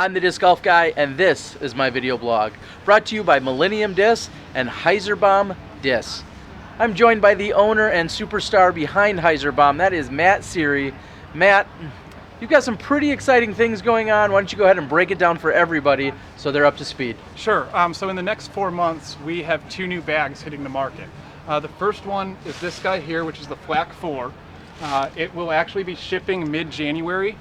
I'm the Disc Golf Guy, and this is my video blog, brought to you by Millennium Discs and HyzerBomb Discs. I'm joined by the owner and superstar behind HyzerBomb, that is Matt Siri. Matt, you've got some pretty exciting things going on. Why don't you go ahead and break it down for everybody so they're up to speed? Sure. So in the next 4 months, we have 2 new bags hitting the market. The first one is this guy here, which is the Flak-X. It will actually be shipping mid-January.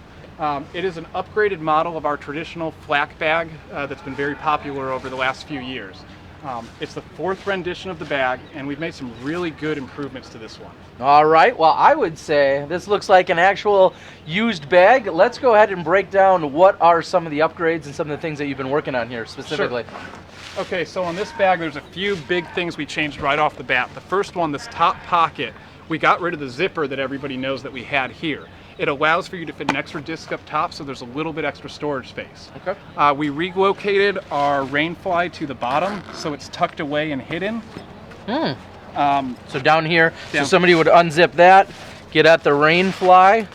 It is an upgraded model of our traditional flak bag that's been very popular over the last few years. It's the 4th rendition of the bag, and we've made some really good improvements to this one. All right, well, I would say this looks like an actual used bag. Let's go ahead and break down what are some of the upgrades and some of the things that you've been working on here specifically. Sure. Okay, so on this bag, there's a few big things we changed right off the bat. The first one, this top pocket, we got rid of the zipper that everybody knows that we had here. It allows for you to fit an extra disc up top, so there's a little bit extra storage space. Okay. We relocated our rain fly to the bottom, so it's tucked away and hidden. So down here, so somebody would unzip that, get at the rain fly,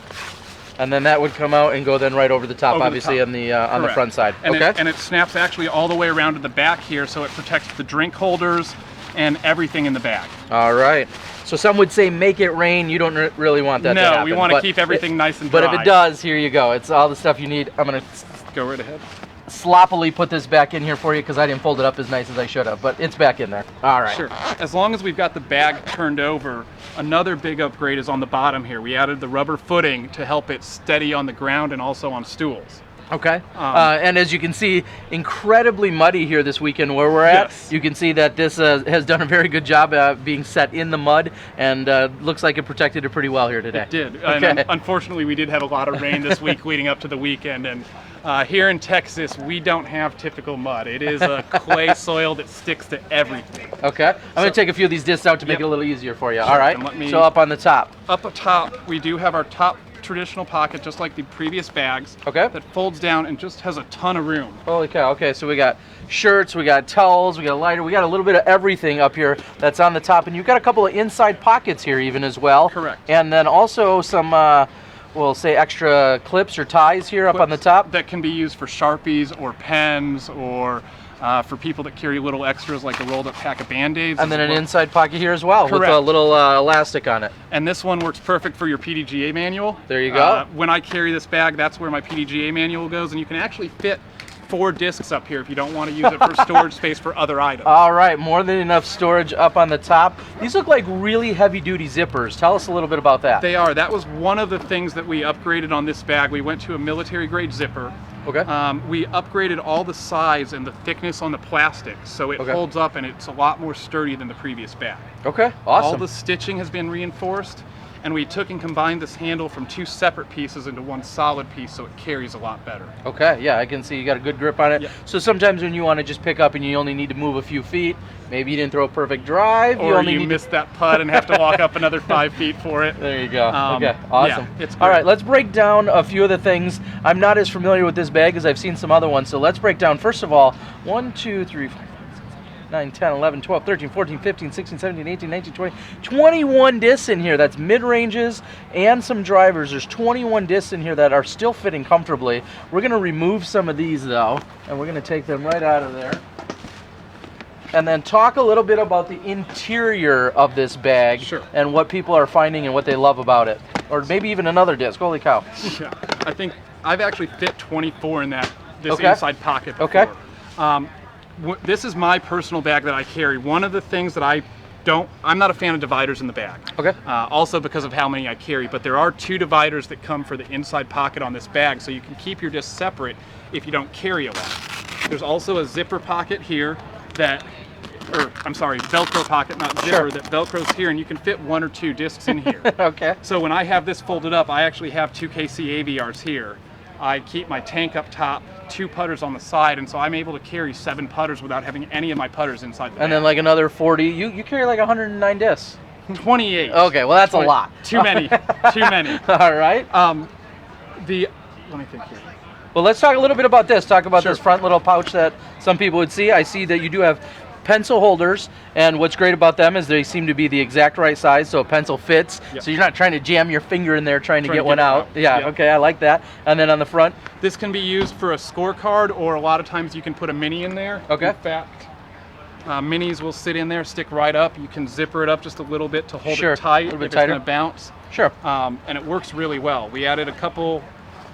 and then that would come out and go then right over the top, over obviously the top. on the front side. And okay. It snaps actually all the way around to the back here, so it protects the drink holders and everything in the bag. All right. So some would say make it rain. You don't really want that to happen. No, we want to keep everything nice and dry. But if it does, here you go. It's all the stuff you need. I'm going to go right ahead. Sloppily put this back in here for you because I didn't fold it up as nice as I should have, but it's back in there. All right. Sure. As long as we've got the bag turned over, another big upgrade is on the bottom here. We added the rubber footing to help it steady on the ground and also on stools. Okay. And as you can see, incredibly muddy here this weekend where we're at. Yes. You can see that this has done a very good job being set in the mud, and looks like it protected it pretty well here today. It did. Okay. And unfortunately, we did have a lot of rain this week leading up to the weekend, and here in Texas, we don't have typical mud. It is a clay soil that sticks to everything. Okay. I'm going to take a few of these discs out to make it a little easier for you. Sure. All right. So up on the top. Up top, we do have our top traditional pocket, just like the previous bags. Okay. That folds down and just has a ton of room. Holy cow. Okay, so we got shirts, we got towels, we got a lighter, we got a little bit of everything up here that's on the top, and you've got a couple of inside pockets here even as well. Correct. And then also some we'll say extra clips or ties here up on the top that can be used for Sharpies or pens, or for people that carry little extras like a rolled up pack of Band-Aids. And then an inside pocket here as well. Correct. With a little elastic on it. And this one works perfect for your PDGA manual. There you go. When I carry this bag, that's where my PDGA manual goes, and you can actually fit 4 discs up here if you don't want to use it for storage space for other items. All right, more than enough storage up on the top. These look like really heavy-duty zippers. Tell us a little bit about that. They are. That was one of the things that we upgraded on this bag. We went to a military-grade zipper. Okay. We upgraded all the size and the thickness on the plastic, so it holds up and it's a lot more sturdy than the previous bag. Okay, awesome. All the stitching has been reinforced, and we took and combined this handle from 2 separate pieces into one solid piece, so it carries a lot better. Okay, yeah, I can see you got a good grip on it. Yep. So sometimes when you want to just pick up and you only need to move a few feet, maybe you didn't throw a perfect drive. Or you missed that putt and have to walk up another 5 feet for it. There you go. Okay, awesome. Yeah, it's great. All right, let's break down a few of the things. I'm not as familiar with this bag as I've seen some other ones, so let's break down, first of all, 1, 2, 3, 4, 9, 10, 11, 12, 13, 14, 15, 16, 17, 18, 19, 20, 21 discs in here. That's mid-ranges and some drivers. There's 21 discs in here that are still fitting comfortably. We're going to remove some of these, though, and we're going to take them right out of there. And then talk a little bit about the interior of this bag. Sure. And what people are finding and what they love about it. Or maybe even another disc. Holy cow. Yeah, I think I've actually fit 24 in this inside pocket before. Okay. This is my personal bag that I carry. One of the things that I'm not a fan of dividers in the bag. Okay. Also because of how many I carry, but there are 2 dividers that come for the inside pocket on this bag, so you can keep your discs separate if you don't carry a lot. There's also a zipper pocket here Velcro pocket, not zipper, that Velcros here, and you can fit 1 or 2 discs in here. Okay. So when I have this folded up, I actually have 2 KC AVRs here. I keep my tank up top, 2 putters on the side, and so I'm able to carry 7 putters without having any of my putters inside the bag. And then like another 40. You carry like 109 discs. 28. Okay, well that's a lot. Too many. Too many. All right. Let me think here. Well, let's talk a little bit about this. Talk about Sure. this front little pouch that some people would see. I see that you do have pencil holders, and what's great about them is they seem to be the exact right size, so a pencil fits. Yep. So you're not trying to jam your finger in there trying to get one out. Yeah, Yep. okay, I like that. And then on the front? This can be used for a scorecard, or a lot of times you can put a mini in there. Okay. In fact, minis will sit in there, stick right up. You can zipper it up just a little bit to hold Sure, it tight a little bit if tighter. it's going to bounce. Sure. And it works really well. We added a couple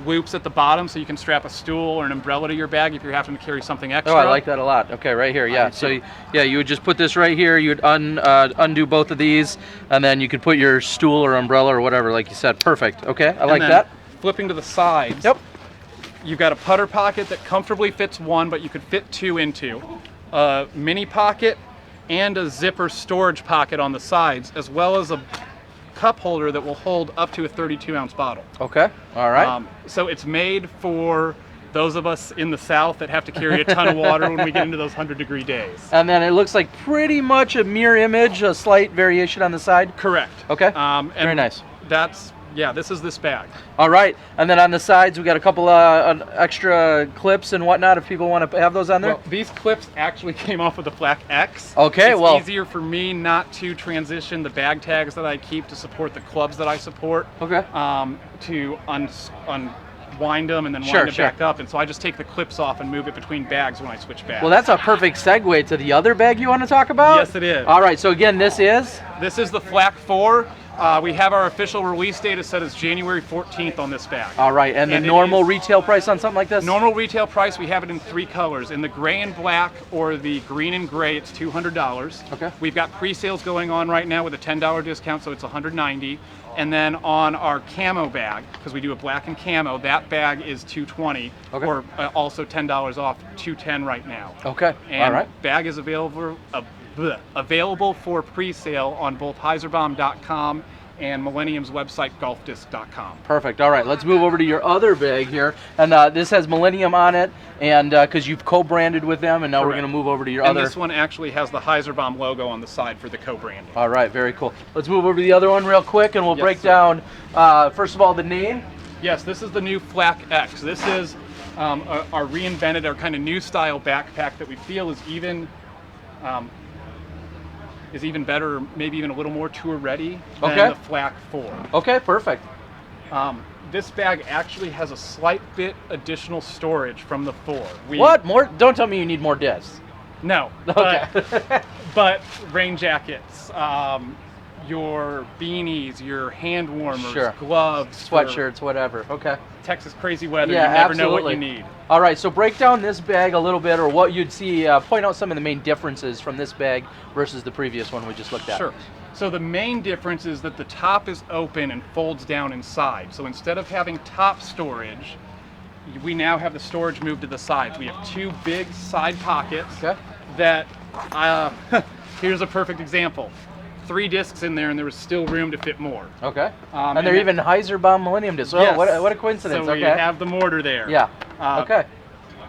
loops at the bottom so you can strap a stool or an umbrella to your bag if you're having to carry something extra. Oh, I like that a lot. Okay, right here, yeah. So, yeah, you would just put this right here. You'd undo both of these, and then you could put your stool or umbrella or whatever, like you said. Perfect. Okay, I like that. Flipping to the sides. Yep. You've got a putter pocket that comfortably fits one, but you could fit two into. A mini pocket and a zipper storage pocket on the sides, as well as a cup holder that will hold up to a 32-ounce bottle. Okay, all right. So it's made for those of us in the South that have to carry a ton of water when we get into those 100-degree days. And then it looks like pretty much a mirror image, a slight variation on the side. Correct. Okay, And very nice. This is this bag. All right, and then on the sides we got a couple extra clips and whatnot if people want to have those on there. Well, these clips actually came off of the Flak-X. Okay, it's easier for me not to transition the bag tags that I keep to support the clubs that I support. Okay. To unwind them and then wind it back up, and so I just take the clips off and move it between bags when I switch bags. Well, that's a perfect segue to the other bag you want to talk about. Yes, it is. All right, so again, this is the Flak 4. We have our official release date is set as January 14th on this bag. All right, and the normal retail price on something like this? Normal retail price, we have it in 3 colors. In the gray and black or the green and gray, it's $200. Okay. We've got pre-sales going on right now with a $10 discount, so it's $190. And then on our camo bag, because we do a black and camo, that bag is $220, okay. Or also $10 off, $210 right now. Okay, and all right. Bag is available for pre-sale on both HyzerBomb.com and Millennium's website, golfdisc.com. Perfect. All right, let's move over to your other bag here. And this has Millennium on it, and because you've co-branded with them, and now Correct. We're going to move over to your and other. This one actually has the HyzerBomb logo on the side for the co-branding. All right, very cool. Let's move over to the other one real quick, and we'll break down, first of all, the name. Yes, this is the new Flak-X. This is our reinvented, our kind of new style backpack that we feel is even better, maybe even a little more tour ready than the Flak 4. Okay, perfect. This bag actually has a slight bit additional storage from the 4. What? More? Don't tell me you need more discs. No. Okay. But rain jackets, your beanies, your hand warmers, gloves, sweatshirts, whatever. Okay. Texas crazy weather, Yeah, you never absolutely. know what you need. All right, so break down this bag a little bit, or what you'd see, point out some of the main differences from this bag versus the previous one we just looked at. Sure. So the main difference is that the top is open and folds down inside. So instead of having top storage, we now have the storage moved to the sides. We have 2 big side pockets that, here's a perfect example. 3 discs in there, and there was still room to fit more. Okay. And they're even HyzerBomb Millennium discs. Yes. Oh, what a coincidence. So we have the mortar there. Yeah. Okay.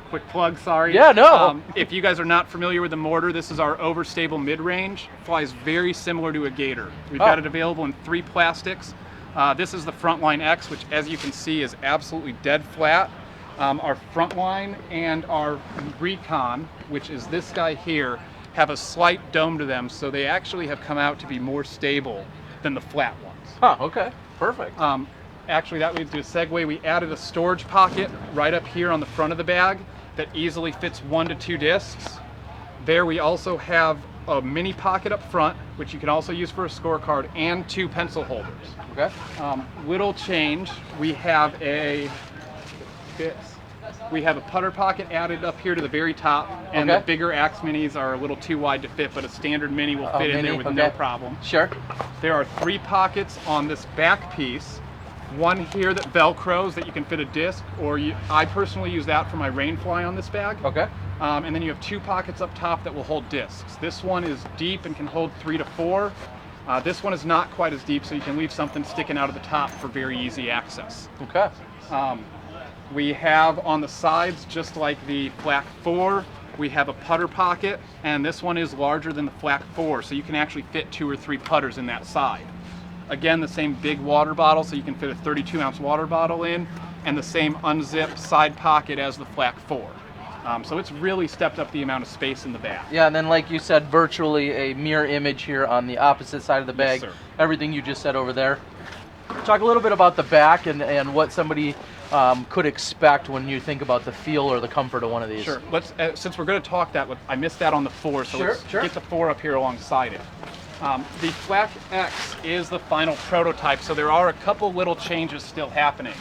Quick plug, sorry. Yeah, no. If you guys are not familiar with the mortar, this is our overstable mid-range. Flies very similar to a Gator. We've got it available in 3 plastics. This is the Frontline X, which as you can see is absolutely dead flat. Our Frontline and our Recon, which is this guy here, have a slight dome to them, so they actually have come out to be more stable than the flat ones. Huh, okay, perfect. Actually, that leads to a segue. We added a storage pocket right up here on the front of the bag that easily fits 1 to 2 discs. There we also have a mini pocket up front, which you can also use for a scorecard, and 2 pencil holders. Okay. Little change, we have a putter pocket added up here to the very top, and the bigger Axe minis are a little too wide to fit, but a standard mini will fit in there with no problem. Sure. There are 3 pockets on this back piece. One here that velcros that you can fit a disc, or I personally use that for my rainfly on this bag. Okay. And then you have 2 pockets up top that will hold discs. This one is deep and can hold 3 to 4. This one is not quite as deep, so you can leave something sticking out of the top for very easy access. Okay. We have on the sides, just like the Flak 4, we have a putter pocket, and this one is larger than the Flak 4, so you can actually fit 2 or 3 putters in that side. Again, the same big water bottle, so you can fit a 32-ounce water bottle in, and the same unzipped side pocket as the Flak 4. So it's really stepped up the amount of space in the bag. Yeah, and then like you said, virtually a mirror image here on the opposite side of the bag. Yes, sir. Everything you just said over there. Talk a little bit about the back and what somebody could expect when you think about the feel or the comfort of one of these. Sure. Let's since we're going to talk that, I missed that on the 4, so let's get the 4 up here alongside it. The Flak-X is the final prototype, so there are a couple little changes still happening.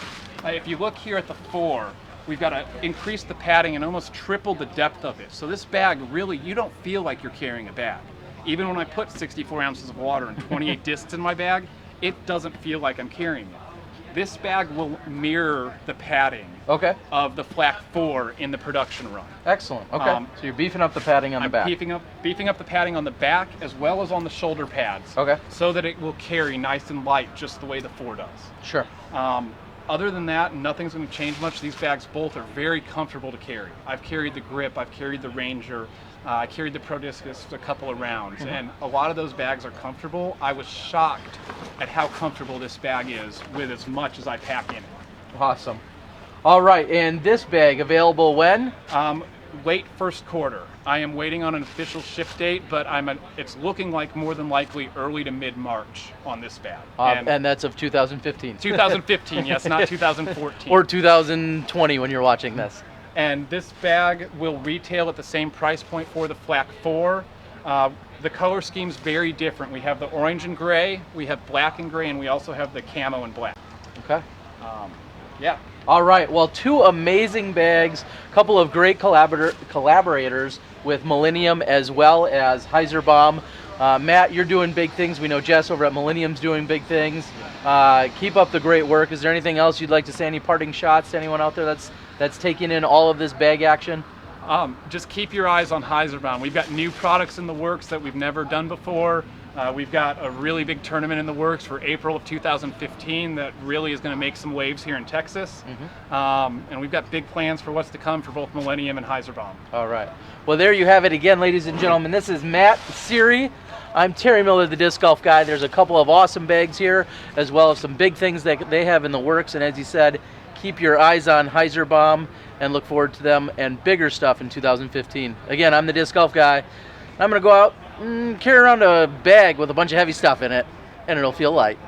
If you look here at the 4, we've got to increase the padding and almost triple the depth of it. So this bag really, you don't feel like you're carrying a bag. Even when I put 64 ounces of water and 28 discs in my bag, it doesn't feel like I'm carrying it. This bag will mirror the padding of the Flak 4 in the production run. Excellent. Okay. So you're beefing up the padding on the back. Beefing up the padding on the back as well as on the shoulder pads. Okay. So that it will carry nice and light, just the way the 4 does. Sure. Other than that, nothing's going to change much. These bags both are very comfortable to carry. I've carried the Grip, I've carried the Ranger, I carried the Pro Discus a couple of rounds, and a lot of those bags are comfortable. I was shocked at how comfortable this bag is with as much as I pack in it. Awesome. All right, and this bag available when? Late first quarter. I am waiting on an official ship date, but it's looking like more than likely early to mid-March on this bag. And that's of 2015. 2015, yes, not 2014. Or 2020 when you're watching this. And this bag will retail at the same price point for the Flak 4. The color scheme's very different. We have the orange and gray, we have black and gray, and we also have the camo and black. Okay. Yeah. All right, well, 2 amazing bags, a couple of great collaborators with Millennium as well as HyzerBomb. Matt, you're doing big things. We know Jess over at Millennium's doing big things. Keep up the great work. Is there anything else you'd like to say? Any parting shots to anyone out there that's taking in all of this bag action? Just keep your eyes on HyzerBomb. We've got new products in the works that we've never done before. We've got a really big tournament in the works for April of 2015 that really is going to make some waves here in Texas. And we've got big plans for what's to come for both Millennium and HyzerBomb. All right. Well, there you have it again, ladies and gentlemen. This is Matt, Siri. I'm Terry Miller, the Disc Golf Guy. There's a couple of awesome bags here, as well as some big things that they have in the works. And as you said, keep your eyes on HyzerBomb and look forward to them and bigger stuff in 2015. Again, I'm the Disc Golf Guy. I'm going to go out and carry around a bag with a bunch of heavy stuff in it, and it'll feel light.